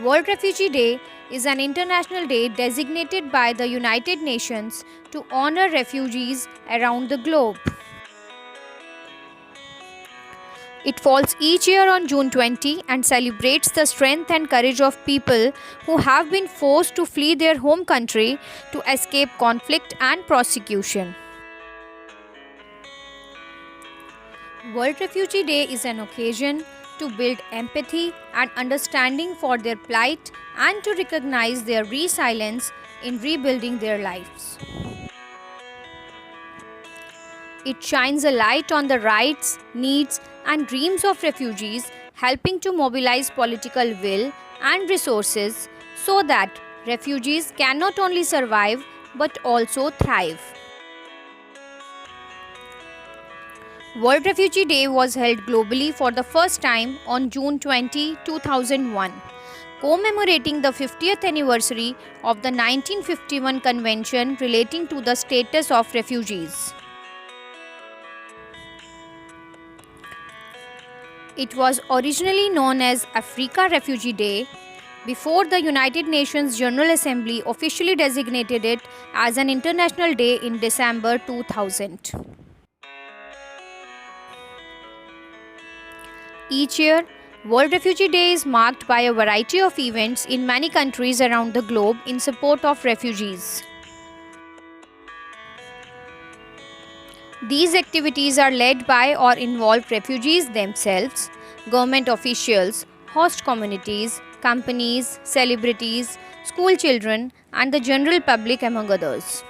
World Refugee Day is an international day designated by the United Nations to honor refugees around the globe. It falls each year on June 20 and celebrates the strength and courage of people who have been forced to flee their home country to escape conflict and persecution. World Refugee Day is an occasion to build empathy and understanding for their plight and to recognize their resilience in rebuilding their lives. It shines a light on the rights, needs, and dreams of refugees, helping to mobilize political will and resources so that refugees can not only survive but also thrive. World Refugee Day was held globally for the first time on June 20, 2001, commemorating the 50th anniversary of the 1951 Convention relating to the status of refugees. It was originally known as Africa Refugee Day before the United Nations General Assembly officially designated it as an international day in December 2000. Each year, World Refugee Day is marked by a variety of events in many countries around the globe in support of refugees. These activities are led by or involve refugees themselves, government officials, host communities, companies, celebrities, school children, and the general public, among others.